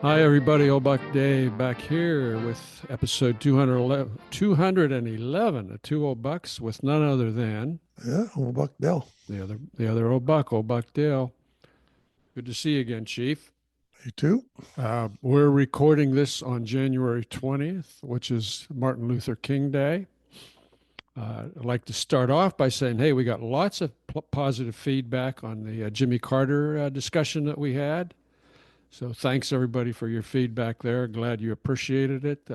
Hi, everybody. Old Buck Dave back here with episode 211 of Two Old Bucks with none other than Yeah, well, Buck Dell. the other Old Buck Dale. Good to see you again, Chief. You too? We're recording this on January 20th, which is Martin Luther King Day. I'd like to start off by saying, hey, we got lots of positive feedback on the Jimmy Carter discussion that we had. So thanks everybody for your feedback there. Glad you appreciated it.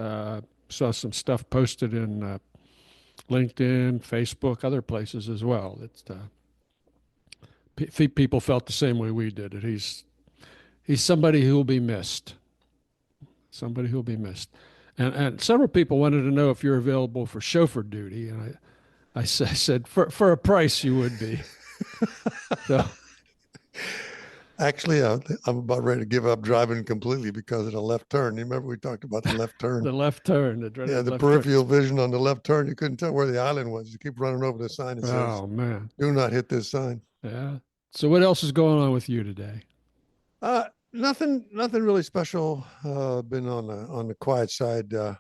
Saw some stuff posted in LinkedIn, Facebook, other places as well. People felt the same way we did it. He's somebody who will be missed. Somebody who will be missed. And several people wanted to know if you're available for chauffeur duty, and I said for a price you would be. So. Actually, I'm about ready to give up driving completely because of the left turn. You remember we talked about the left turn? The left turn. The peripheral vision on the left turn. You couldn't tell where the island was. You keep running over the sign that says, "Oh man, do not hit this sign." Yeah. So what else is going on with you today? Nothing really special. Been on the quiet side. The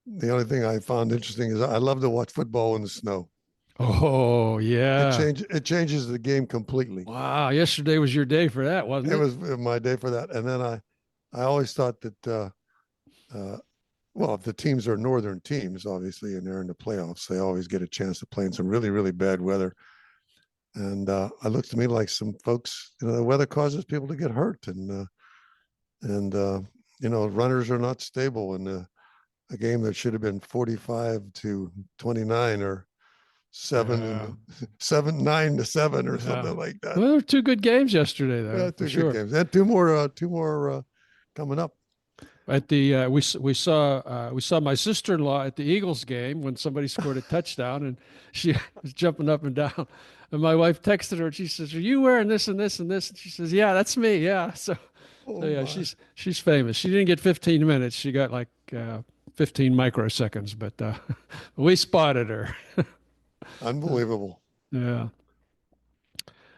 only thing I found interesting is I love to watch football in the snow. Oh yeah, it changes the game completely. Wow, yesterday was your day for that, wasn't it? It was my day for that. And then I always thought that well, if the teams are northern teams, obviously, and they're in the playoffs, they always get a chance to play in some really, really bad weather. And it looks to me like some folks, the weather causes people to get hurt, and runners are not stable, and a game that should have been 45-29 or 9-7 or something like that. Well, there were two good games yesterday, though. Yeah, two good games. And two more coming up. At the we saw my sister-in-law at the Eagles game when somebody scored a touchdown, and she was jumping up and down. And my wife texted her, and she says, "Are you wearing this and this and this?" And she says, "Yeah, that's me. Yeah." So yeah, she's famous. She didn't get 15 minutes. She got like 15 microseconds, but we spotted her. Unbelievable. Yeah.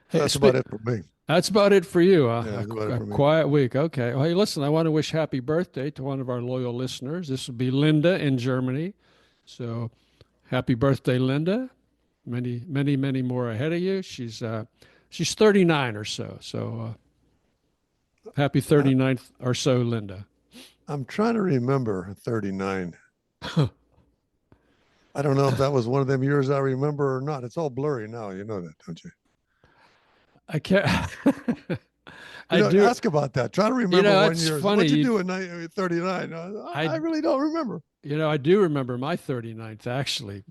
Hey, that's about it for me. That's about it for you. Yeah, a quiet week. Okay. Well, hey, listen, I want to wish happy birthday to one of our loyal listeners. This will be Linda in Germany. So happy birthday, Linda. Many, many, many more ahead of you. She's 39 or so. So happy 39th or so, Linda. I'm trying to remember 39. I don't know if that was one of them years I remember or not. It's all blurry now. You know that, don't you? I can't. I do ask about that. Try to remember one year. Funny. What'd you do in 39? I really don't remember. I do remember my 39th actually,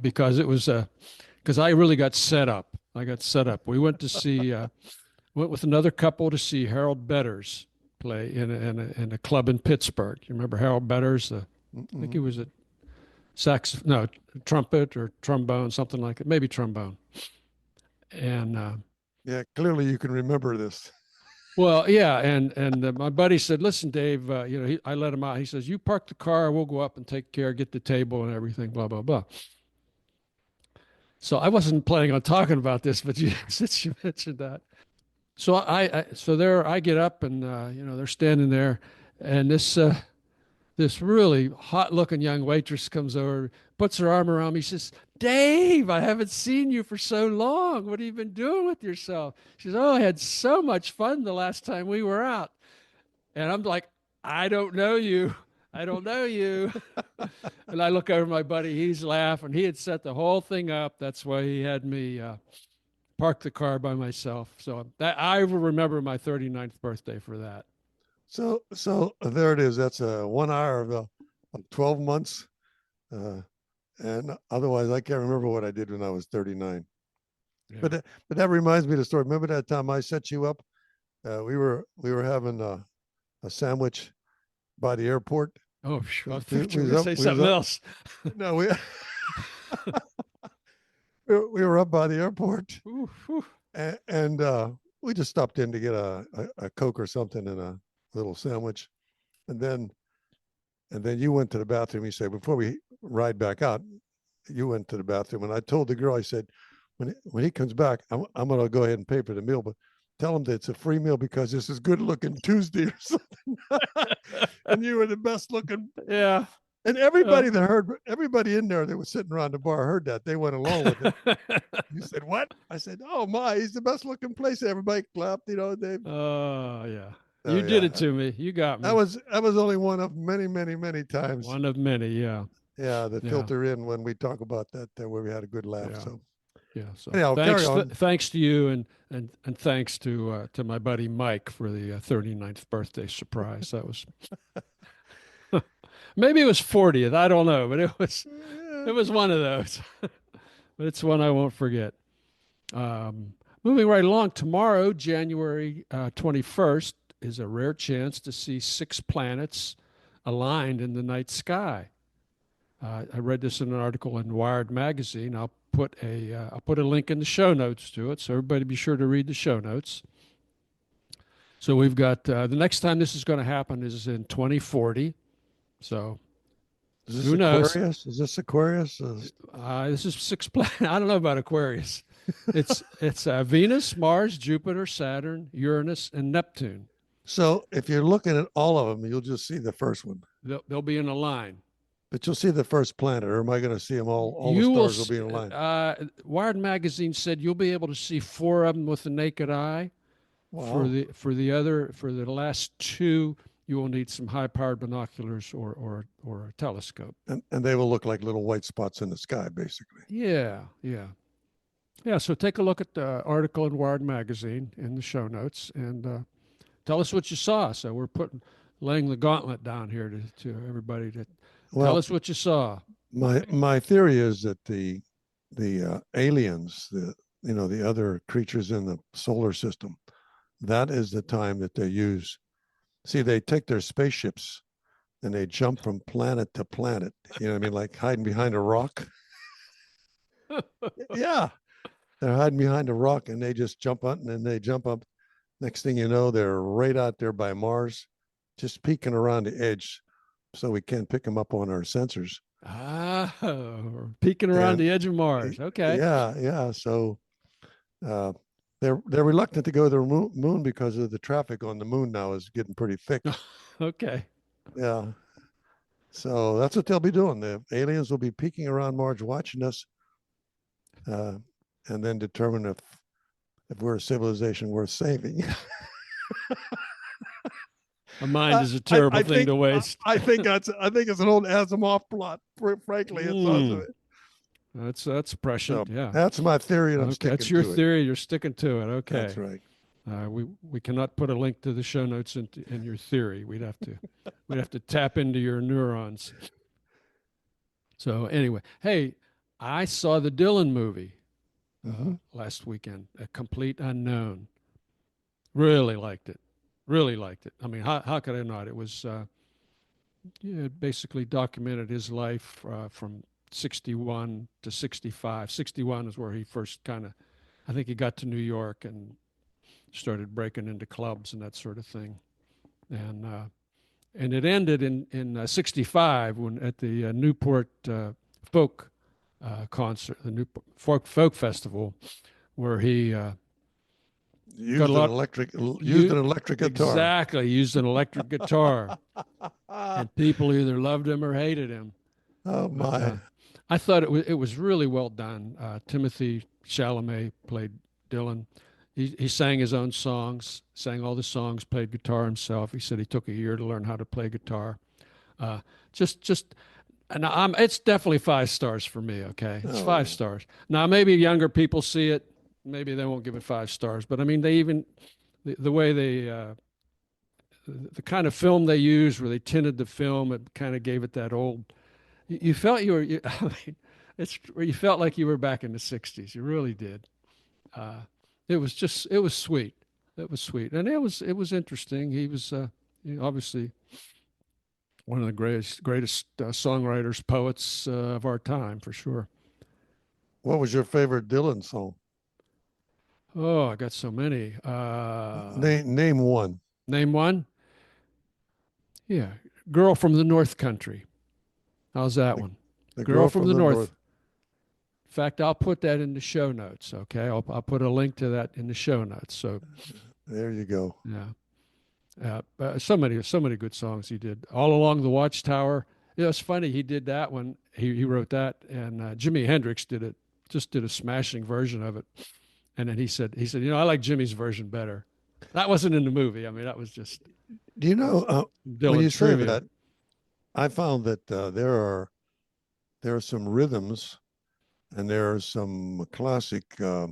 because it was because I really got set up. I got set up. We went to see went with another couple to see Harold Betters play in a club in Pittsburgh. You remember Harold Betters? I think he was a trumpet or trombone, something like it. Maybe trombone. And yeah, clearly you can remember this. Well, yeah, and my buddy said, "Listen, Dave, I let him out. He says, you park the car, we'll go up and take care, get the table and everything, blah blah blah." So I wasn't planning on talking about this, but since you mentioned that, so I get up and they're standing there, and this really hot-looking young waitress comes over, puts her arm around me, says, "Dave, I haven't seen you for so long. What have you been doing with yourself?" She says, "Oh, I had so much fun the last time we were out." And I'm like, "I don't know you. I don't know you." And I look over my buddy. He's laughing. He had set the whole thing up. That's why he had me park the car by myself. So I will remember my 39th birthday for that. So there it is. That's 1 hour of 12 months. And otherwise, I can't remember what I did when I was 39. Yeah. But that reminds me of the story. Remember that time I set you up? We were having a sandwich by the airport. Oh, sure. I thought you were going to say something else. No, we were up by the airport, and we just stopped in to get a Coke or something and a little sandwich, and then you went to the bathroom. You said, before we ride back out, you went to the bathroom, and I told the girl, I said, when he comes back, I'm going to go ahead and pay for the meal, but tell them that it's a free meal because this is good looking Tuesday or something. And you were the best looking. Yeah. And everybody in there that was sitting around the bar heard that. They went along with it. You said, what? I said, oh my, he's the best looking place. Everybody clapped, they. Oh, yeah. Oh You did it yeah. to me. You got That me. was that was only one of many, many, many times. One of many. Yeah. Yeah, that Yeah. filter in when we talk about that, where we had a good laugh. Yeah. So Yeah. So anyhow, carry on. thanks to you and thanks to my buddy Mike for the 39th birthday surprise. That was maybe it was 40th. I don't know, but it was one of those. But it's one I won't forget. Moving right along, tomorrow, January 21st, is a rare chance to see 6 planets aligned in the night sky. I read this in an article in Wired magazine. I'll put a link in the show notes to it, so everybody be sure to read the show notes. So we've got the next time this is going to happen is in 2040. So Is this who knows? Aquarius? Is this Aquarius? This is 6 planets. I don't know about Aquarius. It's Venus, Mars, Jupiter, Saturn, Uranus, and Neptune. So if you're looking at all of them, you'll just see the first one. They'll be in a line. But you'll see the first planet, or am I going to see them all? All You the stars will be in a line. Wired magazine said you'll be able to see 4 of them with the naked eye. Wow. For the last 2, you will need some high-powered binoculars or a telescope. And they will look like little white spots in the sky, basically. Yeah, yeah. Yeah, so take a look at the article in Wired magazine in the show notes and tell us what you saw. So we're laying the gauntlet down here to everybody to tell us what you saw. My theory is that the aliens, the other creatures in the solar system, that is the time that they use. See, they take their spaceships and they jump from planet to planet. You know what I mean? Like hiding behind a rock. Yeah. They're hiding behind a rock and they just jump up and they jump up. Next thing you know, they're right out there by Mars, just peeking around the edge so we can't pick them up on our sensors. Ah, peeking around the edge of Mars. Okay. Yeah, yeah. So they're reluctant to go to the moon because of the traffic on the moon now is getting pretty thick. Okay. Yeah. So that's what they'll be doing. The aliens will be peeking around Mars, watching us, and then determine if we're a civilization worth saving. A mind is a terrible thing to waste. I think it's an old Asimov plot. Frankly, it's that's prescient. So yeah, that's my theory, and I'm sticking that's your to theory. You're sticking to it. Okay, that's right. We cannot put a link to the show notes in your theory. We'd have to tap into your neurons. So anyway, hey, I saw the Dylan movie last weekend, A Complete Unknown. Really liked it. Really liked it. I mean, how could I not? It was it basically documented his life from 61 to 65. 61 is where he first I think he got to New York and started breaking into clubs and that sort of thing. And it ended in 65 when at the Newport folk concert, the Newport folk festival, where he used an electric guitar. Exactly, used an electric guitar, and people either loved him or hated him. Oh my! But, I thought it was really well done. Timothy Chalamet played Dylan. He sang his own songs, sang all the songs, played guitar himself. He said he took a year to learn how to play guitar. And it's definitely 5 stars for me. Okay, it's 5 stars. Now maybe younger people see it, maybe they won't give it 5 stars. But I mean, they even the way they the kind of film they used, where they tinted the film, it kind of gave it that old. You felt you were. I mean, you felt like you were back in the '60s. You really did. It was sweet. It was sweet, and it was interesting. He was obviously one of the greatest songwriters, poets of our time, for sure. What was your favorite Dylan song? Oh, I got so many. Name one. Name one. Yeah, "Girl from the North Country." How's that one? The Girl from the North. In fact, I'll put that in the show notes. Okay, I'll put a link to that in the show notes. So There you go. Yeah. So many good songs he did. All Along the Watchtower. You know, it's funny he did that one. He wrote that, and Jimi Hendrix did it. Just did a smashing version of it. And then he said, you know, I like Jimmy's version better. That wasn't in the movie. I mean, that was just Do you know when you Dylan say trivia. that? I found that there are some rhythms and there are some classic not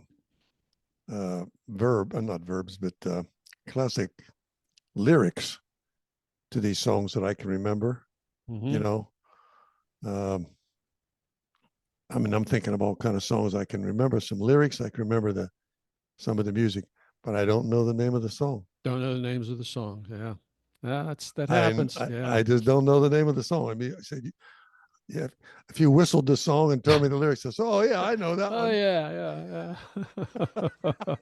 verbs, but classic lyrics to these songs that I can remember. You Hmm. know, um, I mean, I'm thinking of all kind of songs. I can remember some lyrics. I can remember some of the music, but I don't know the name of the song. Don't know the names of the songs. Yeah, yeah, that I happens. I, Yeah. I just don't know the name of the song. I mean, I said, yeah, if you whistled the song and told me the lyrics, I said, oh yeah, I know that Oh one. yeah, yeah,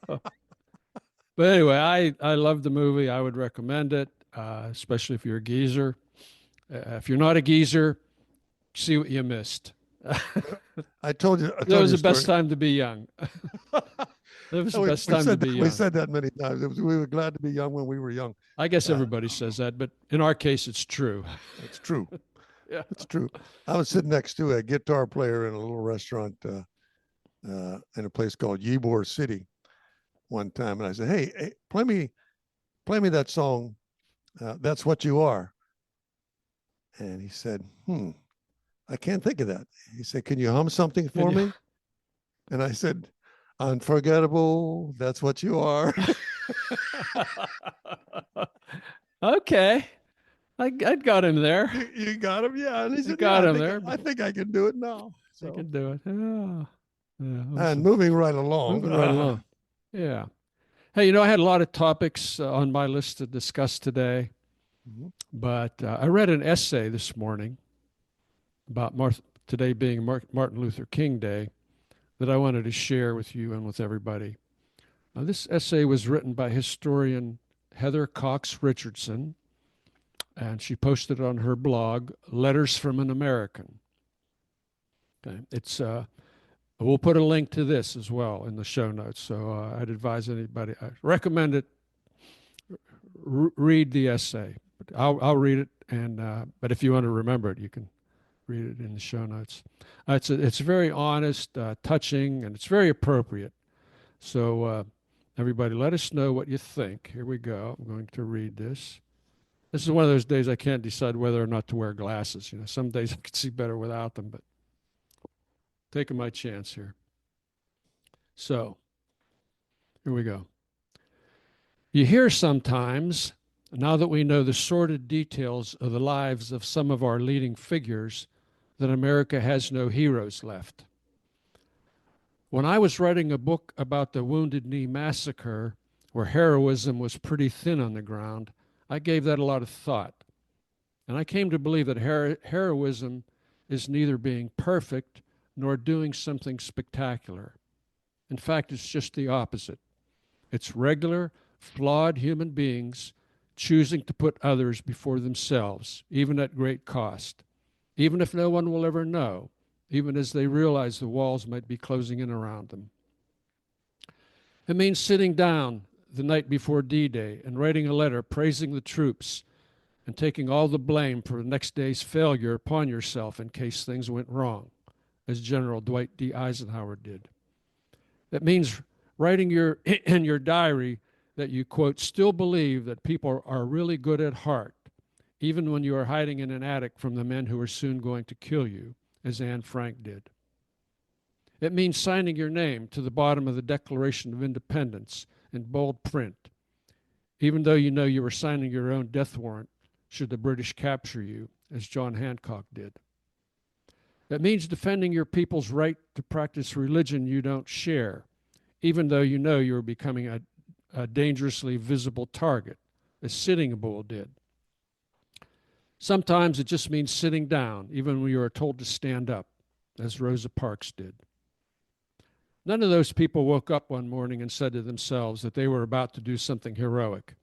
yeah. But anyway, I love the movie. I would recommend it, especially if you're a geezer. If you're not a geezer, see what you missed. I told you, I That told was you a the best story. time to be young. That was the we, best we time to said be that we young. said that many times. We were glad to be young when we were young. I guess Uh, everybody says that, but in our case, it's true. it's true. Yeah. It's true. I was sitting next to a guitar player in a little restaurant in a place called Ybor City one time, and I said, "Hey, play me that song. That's what you are." And he said, I can't think of that." He said, "Can you hum something Can for you? me?" And I said, "Unforgettable. That's what you are." Okay. I got him there. You got him, yeah. And he I said, "Yeah, got him there, I but think I can do it now." I So, can do it. Yeah. Yeah. and Awesome. moving right along. Moving right along. Yeah. Hey, you know, I had a lot of topics on my list to discuss today, but I read an essay this morning about today being Martin Luther King Day that I wanted to share with you and with everybody. This essay was written by historian Heather Cox Richardson, and she posted it on her blog, Letters from an American. Okay. We'll put a link to this as well in the show notes. So I'd advise anybody, I recommend it, read the essay. But I'll read it, and but if you want to remember it, you can read it in the show notes. It's very honest, touching, and it's very appropriate. So everybody, let us know what you think. Here we go. I'm going to read this. This is one of those days I can't decide whether or not to wear glasses. You know, some days I can see better without them, but taking my chance here. So here we go. You hear sometimes, now that we know the sordid details of the lives of some of our leading figures, that America has no heroes left. When I was writing a book about the Wounded Knee Massacre, where heroism was pretty thin on the ground, I gave that a lot of thought. And I came to believe that heroism is neither being perfect nor doing something spectacular. In fact, it's just the opposite. It's regular, flawed human beings choosing to put others before themselves, even at great cost, even if no one will ever know, even as they realize the walls might be closing in around them. It means sitting down the night before D-Day and writing a letter praising the troops and taking all the blame for the next day's failure upon yourself in case things went wrong, as General Dwight D. Eisenhower did. It means writing in your diary that you, quote, still believe that people are really good at heart, even when you are hiding in an attic from the men who are soon going to kill you, as Anne Frank did. It means signing your name to the bottom of the Declaration of Independence in bold print, even though you know you were signing your own death warrant should the British capture you, as John Hancock did. It means defending your people's right to practice religion you don't share, even though you know you're becoming a dangerously visible target, as Sitting Bull did. Sometimes it just means sitting down, even when you are told to stand up, as Rosa Parks did. None of those people woke up one morning and said to themselves that they were about to do something heroic.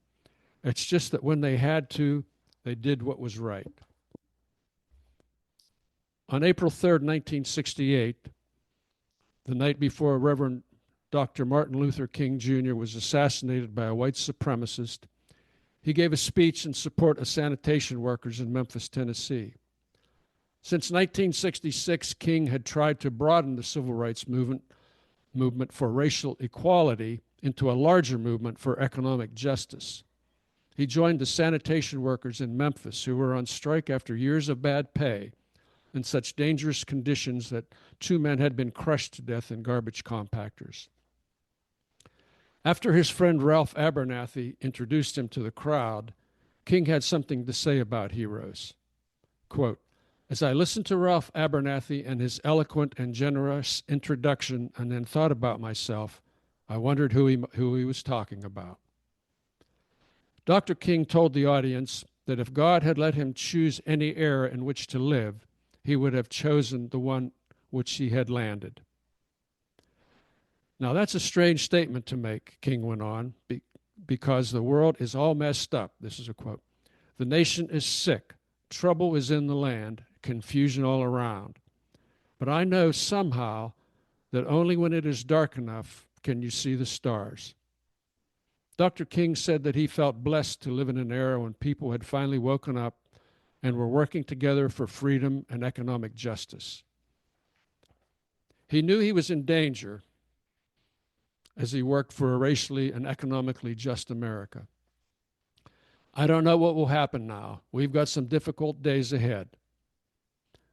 It's just that when they had to, they did what was right. On April 3rd, 1968, the night before Reverend Dr. Martin Luther King Jr. was assassinated by a white supremacist, he gave a speech in support of sanitation workers in Memphis, Tennessee. Since 1966, King had tried to broaden the civil rights movement for racial equality into a larger movement for economic justice. He joined the sanitation workers in Memphis who were on strike after years of bad pay in such dangerous conditions that 2 men had been crushed to death in garbage compactors. After his friend Ralph Abernathy introduced him to the crowd, King had something to say about heroes. Quote, "As I listened to Ralph Abernathy and his eloquent and generous introduction and then thought about myself, I wondered who he was talking about." Dr. King told the audience that if God had let him choose any era in which to live, he would have chosen the one which he had landed. Now, that's a strange statement to make, King went on, because the world is all messed up. This is a quote. "The nation is sick. Trouble is in the land. Confusion all around. But I know somehow that only when it is dark enough can you see the stars." Dr. King said that he felt blessed to live in an era when people had finally woken up and were working together for freedom and economic justice. He knew he was in danger as he worked for a racially and economically just America. "I don't know what will happen now. We've got some difficult days ahead.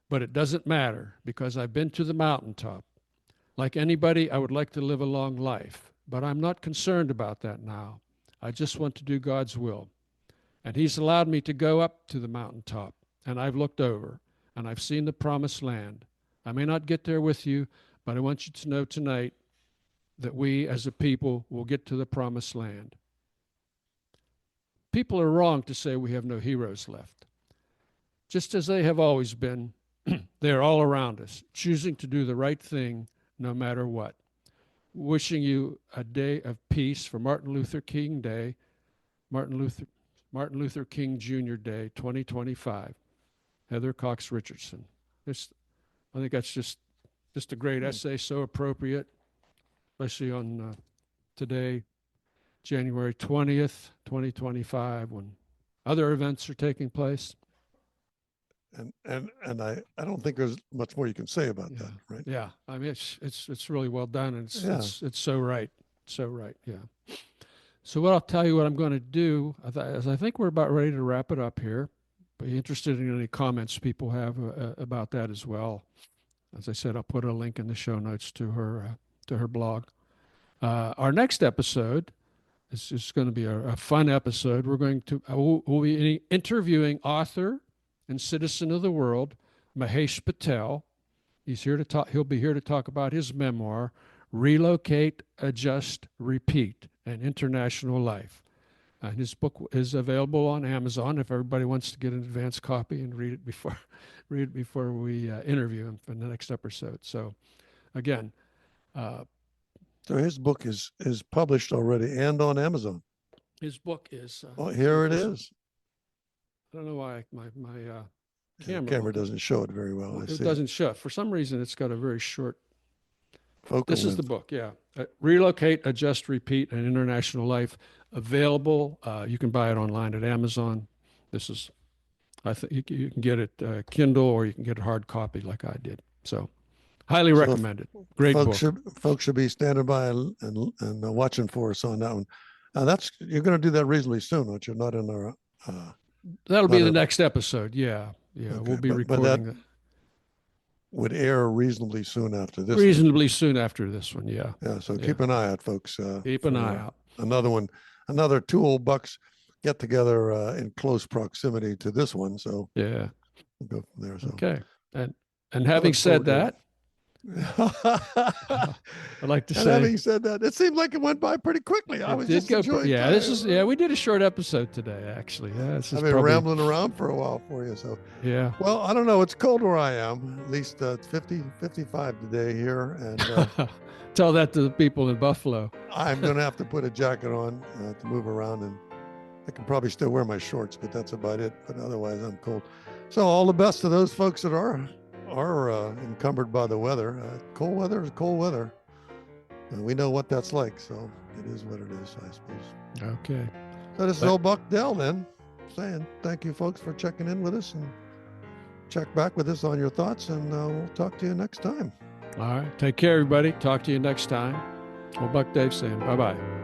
But it doesn't matter because I've been to the mountaintop. Like anybody, I would like to live a long life, but I'm not concerned about that now. I just want to do God's will. And He's allowed me to go up to the mountaintop, and I've looked over, and I've seen the promised land. I may not get there with you, but I want you to know tonight that we as a people will get to the promised land." People are wrong to say we have no heroes left. Just as they have always been, they are all around us, choosing to do the right thing no matter what. Wishing you a day of peace for Martin Luther King Day, Martin Luther King Jr. Day, 2025. Heather Cox Richardson. I think that's just a great essay, so appropriate, especially on today, January 20th, 2025, when other events are taking place. And I don't think there's much more you can say about that, right? Yeah, I mean it's really well done, and it's so right, so right. Yeah. So what I'll tell you what I'm going to do, as I think we're about ready to wrap it up here. Be interested in any comments people have about that as well. As I said, I'll put a link in the show notes to her blog. Our next episode is going to be a fun episode. We'll be interviewing author and citizen of the world, Mahesh Patel. He's here to talk. He'll be here to talk about his memoir, Relocate, Adjust, Repeat, an International Life. And his book is available on Amazon if everybody wants to get an advance copy and read it before we interview him for the next episode. So, again, so his book is published already and on Amazon. His book is. Here it is. I don't know why my camera doesn't show it very well. It doesn't show. For some reason, it's got a very short. This is the book, yeah. Relocate, Adjust, Repeat, an International Life. Available. You can buy it online at Amazon. I think you can get it Kindle or you can get a hard copy like I did. So, highly recommended. Great book. Folks should be standing by and watching for us on that one. You're going to do that reasonably soon, aren't you? Not in our. That'll be the next episode. Yeah. Okay. We'll be recording that. Would air reasonably soon after this. Reasonably soon after this one, yeah. Yeah. So keep an eye out, folks. Keep an eye out. Another two old bucks get together in close proximity to this one. So yeah, we'll go from there. So okay. And having said that, I'd like to say. Having said that, it seemed like it went by pretty quickly. I was just enjoying. Yeah, we did a short episode today, actually. Yeah, I've been rambling around for a while for you, so yeah. Well, I don't know. It's cold where I am. At least 50, 55 today here, and tell that to the people in Buffalo. I'm going to have to put a jacket on to move around, and I can probably still wear my shorts, but that's about it. But otherwise, I'm cold. So all the best to those folks that are encumbered by the weather. Cold weather is cold weather. we know what that's like. So it is what it is, I suppose. Okay. So this is old Buck Dell then, saying thank you folks for checking in with us, and check back with us on your thoughts, and we'll talk to you next time. All right. Take care, everybody. Talk to you next time. Well, Buck Dave saying bye-bye.